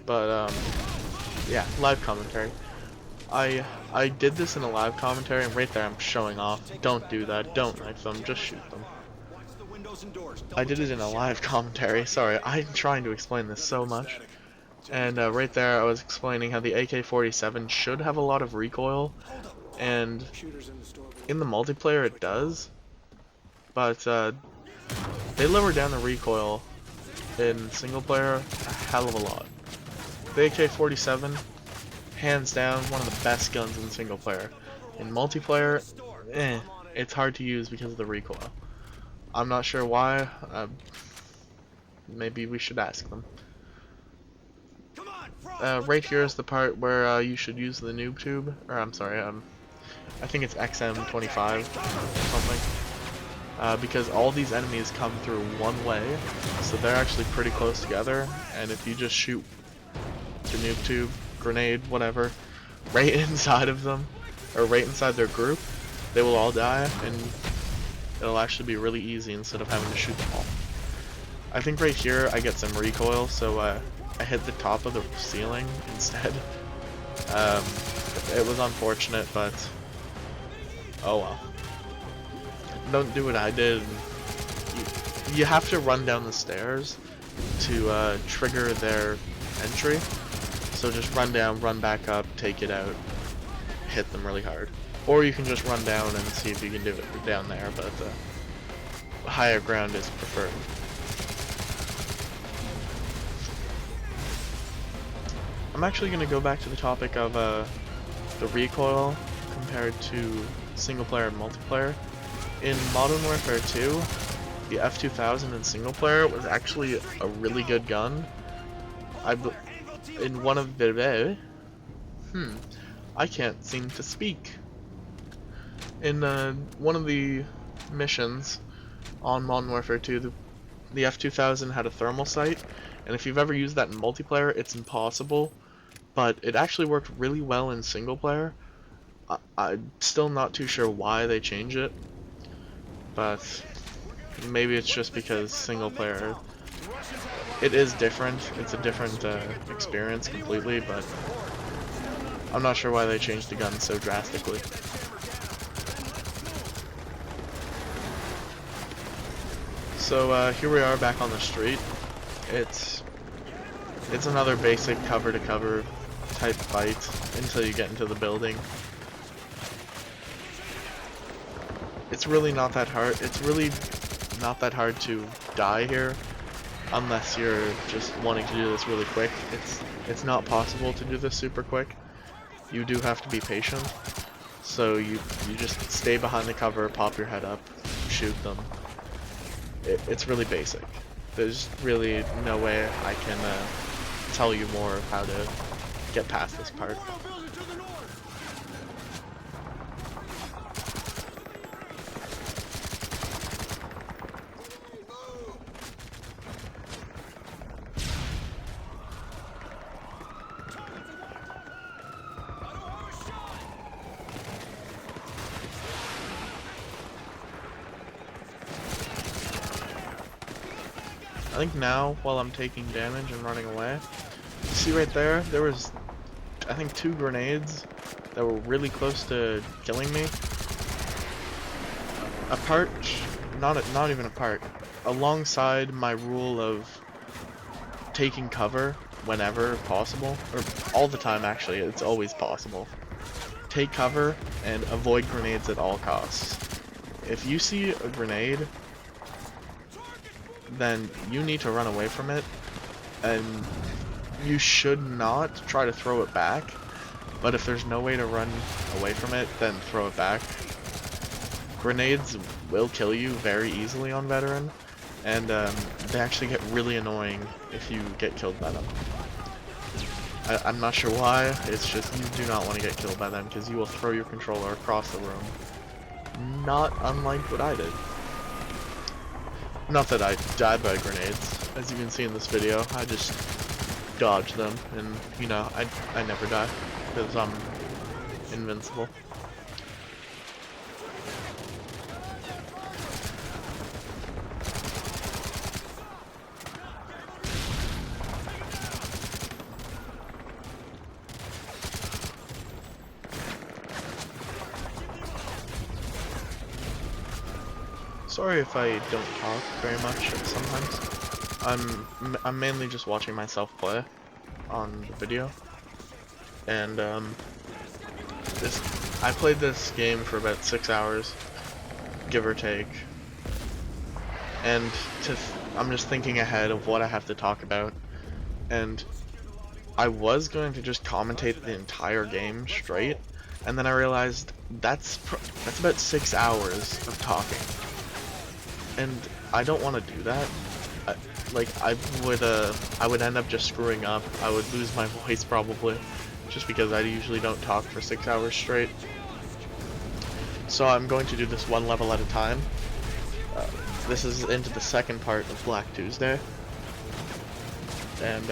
But yeah, live commentary. I did this in a live commentary, and right there I'm showing off. Don't do that. Don't knife them. Just shoot them. I did it in a live commentary. Sorry, I'm trying to explain this so much. And right there I was explaining how the AK-47 should have a lot of recoil, and in the multiplayer it does, but they lower down the recoil in single player a hell of a lot. The AK-47, hands down, one of the best guns in single player. In multiplayer, it's hard to use because of the recoil. I'm not sure why. Maybe we should ask them. Right here is the part where you should use the noob tube, or I'm sorry, I think it's XM25 or something. Because all these enemies come through one way, so they're actually pretty close together, and if you just shoot the noob tube, grenade, whatever, right inside of them, or right inside their group, they will all die, and it'll actually be really easy instead of having to shoot them all. I think right here I get some recoil, so I hit the top of the ceiling instead. It was unfortunate, but oh well. Don't do what I did. You have to run down the stairs to trigger their entry. So just run down, run back up, take it out, hit them really hard. Or you can just run down and see if you can do it down there, but higher ground is preferred. I'm actually going to go back to the topic of the recoil compared to single player and multiplayer. In Modern Warfare 2, the F2000 in single player was actually a really good gun. In one of the I can't seem to speak. In one of the missions on Modern Warfare 2, the F2000 had a thermal sight, and if you've ever used that in multiplayer, it's impossible. But it actually worked really well in single player. I'm still not too sure why they changed it, but maybe it's just because single player, it is different. It's a different experience completely, but I'm not sure why they changed the gun so drastically. So here we are back on the street. It's another basic cover to cover type fight until you get into the building. It's really not that hard. It's really not that hard to die here, unless you're just wanting to do this really quick. It's not possible to do this super quick. You do have to be patient. So you just stay behind the cover, pop your head up, shoot them. It's really basic. There's really no way I can tell you more of how to get past this part. I think now, while I'm taking damage and running away, you see right there, there was, I think, 2 grenades that were really close to killing me. Apart, not even apart, alongside my rule of taking cover whenever possible, or all the time actually, it's always possible. Take cover and avoid grenades at all costs. If you see a grenade, then you need to run away from it, and you should not try to throw it back, but if there's no way to run away from it, then throw it back. Grenades will kill you very easily on veteran, and they actually get really annoying if you get killed by them. I'm not sure why, it's just you do not want to get killed by them because you will throw your controller across the room. Not unlike what I did. Not that I died by grenades, as you can see in this video. I just dodged them, and you know, I never die because I'm invincible. Sorry if I don't talk very much sometimes. I'm mainly just watching myself play on the video, and I played this game for about 6 hours, give or take, and I'm just thinking ahead of what I have to talk about, and I was going to just commentate the entire game straight, and then I realized that's about 6 hours of talking, and I don't want to do that. I would end up just screwing up. I would lose my voice probably, just because I usually don't talk for 6 hours straight. So I'm going to do this one level at a time. This is into the second part of Black Tuesday, and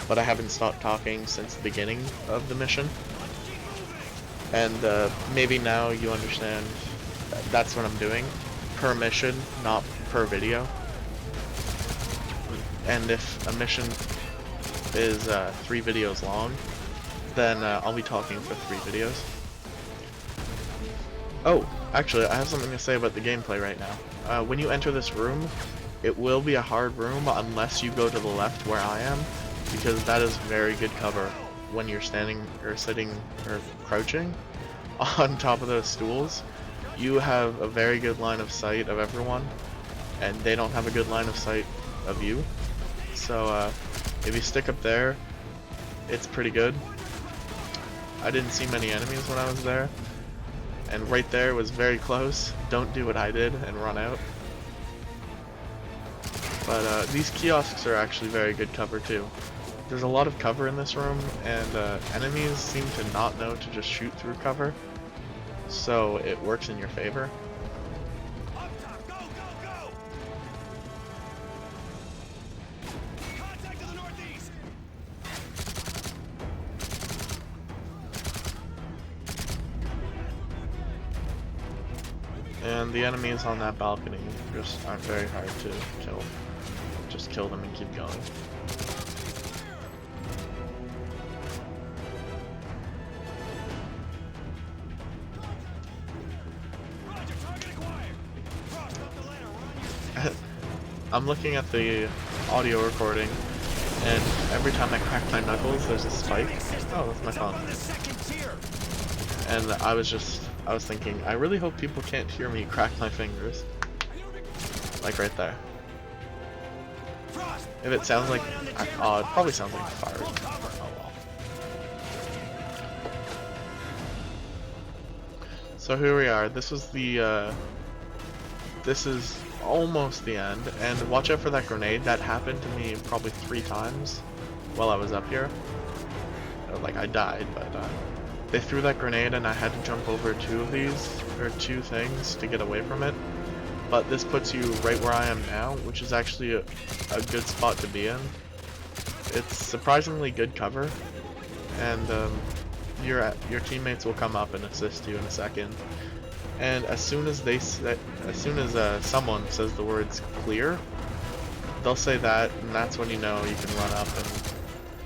but I haven't stopped talking since the beginning of the mission. And maybe now you understand that's what I'm doing, per mission, not per video. And if a mission is 3 videos long, then I'll be talking for 3 videos. Oh, actually, I have something to say about the gameplay right now. When you enter this room, it will be a hard room unless you go to the left where I am, because that is very good cover when you're standing or sitting or crouching on top of those stools. You have a very good line of sight of everyone, and they don't have a good line of sight of you. So if you stick up there, it's pretty good. I didn't see many enemies when I was there, and right there was very close. Don't do what I did and run out. But these kiosks are actually very good cover too. There's a lot of cover in this room, and enemies seem to not know to just shoot through cover, so it works in your favor. And the enemies on that balcony just aren't very hard to kill. Just kill them and keep going. I'm looking at the audio recording, and every time I crack my knuckles, there's a spike. Oh, that's my phone. And I was thinking, I really hope people can't hear me crack my fingers. Like right there. If it sounds like, oh, it probably sounds like fire. Oh well. So here we are. This is almost the end, and watch out for that grenade. That happened to me probably 3 times while I was up here. Like, I died, but they threw that grenade and I had to jump over 2 of these, or 2 things to get away from it. But this puts you right where I am now, which is actually a good spot to be in. It's surprisingly good cover, and your teammates will come up and assist you in a second. And as soon as someone says the words clear, they'll say that, and that's when you know you can run up and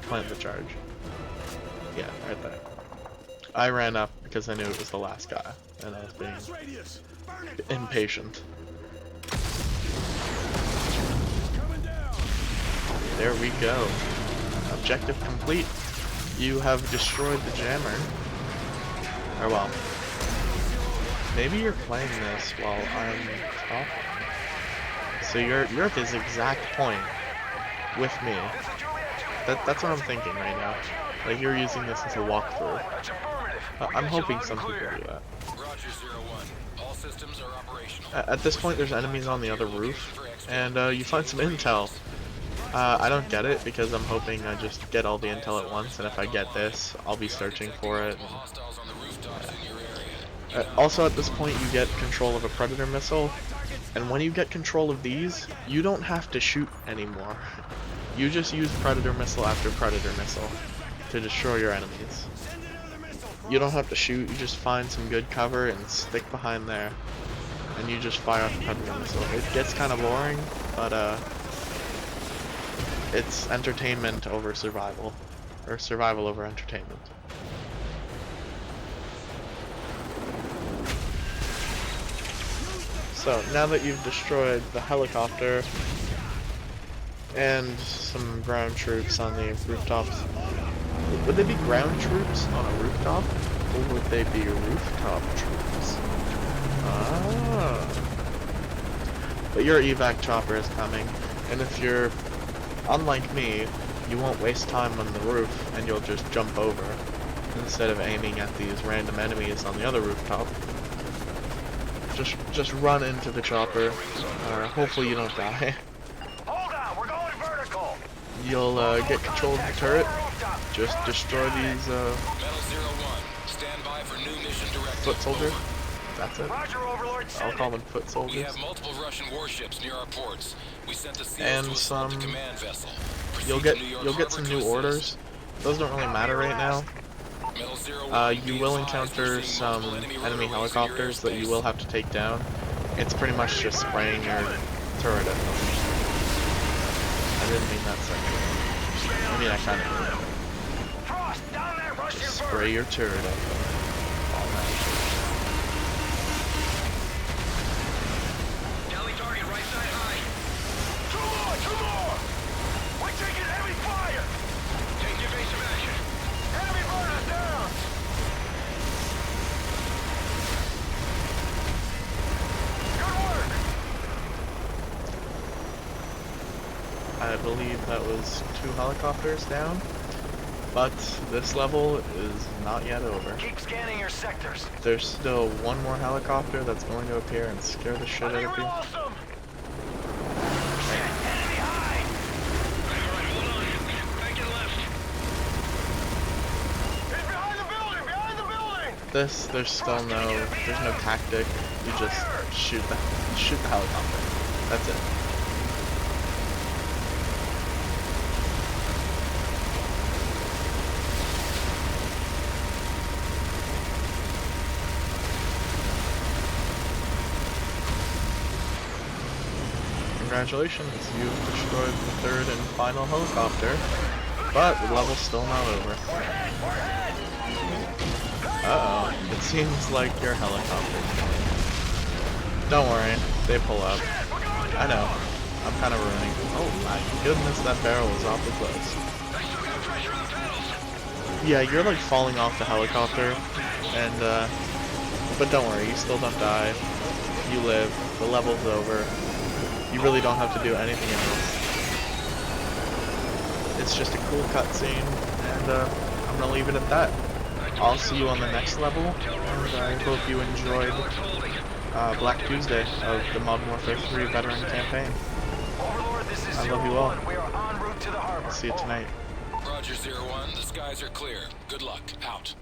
plant the charge. Yeah, right there. I ran up because I knew it was the last guy, and I was being impatient. There we go. Objective complete. You have destroyed the jammer. Or well, maybe you're playing this while I'm talking. So you're at this exact point with me. That's what I'm thinking right now. Like, you're using this as a walkthrough. I'm hoping some people do that. At this point, there's enemies on the other roof, and you find some intel. I don't get it because I'm hoping I just get all the intel at once, and if I get this, I'll be searching for it. Also, at this point, you get control of a predator missile, and when you get control of these, you don't have to shoot anymore. You just use predator missile after predator missile to destroy your enemies. You don't have to shoot, you just find some good cover and stick behind there, and you just fire off the predator missile. It gets kind of boring, but it's entertainment over survival, or survival over entertainment. So, now that you've destroyed the helicopter and some ground troops on the rooftops, would they be ground troops on a rooftop, or would they be rooftop troops? Ah. But your evac chopper is coming, and if you're unlike me, you won't waste time on the roof, and you'll just jump over, instead of aiming at these random enemies on the other rooftop. Just run into the chopper, hopefully you don't die. Hold on, we're going vertical. You'll get control of the turret, just destroy these Stand by for new mission directive. foot soldiers. That's it. Roger, Overlord. I'll call them foot We soldiers. have multiple Russian warships near our ports. We sent the SEALs And to assault the some- command vessel. You'll get some new orders. Those don't really matter right now. You will encounter some enemy helicopters that you will have to take down. It's pretty much just spraying your turret at them. I didn't mean that sexually. I mean, I kind of did. Frost, down that Russian Just bird. spray your turret at them. All that Galley target right side high. Two more! We're taking heavy fire! Take evasive action. Enemy bird is down! Good work! I believe that was 2 helicopters down. But this level is not yet over. Keep scanning your sectors. There's still one more helicopter that's going to appear and scare the shit out of you. Enemy high! Alright, hold on. Back and left. He's behind the building! Behind the building! There's still there's no tactic. You just shoot the helicopter. That's it. Congratulations, you've destroyed the 3rd and final helicopter, but the level's still not over. Uh-oh, it seems like your helicopter. Don't worry, they pull up. I know, I'm kind of ruining. Oh my goodness, that barrel is awfully close. Yeah, you're like falling off the helicopter, and but don't worry, you still don't die. You live, the level's over. You really don't have to do anything else. It's just a cool cutscene, and I'm gonna leave it at that. I'll see you on the next level, and I hope you enjoyed Black Tuesday of the Modern Warfare 3 Veteran Campaign. Overlord, this is I love you all. We are en route to the harbor. See you tonight. Roger, 01. The skies are clear. Good luck. Out.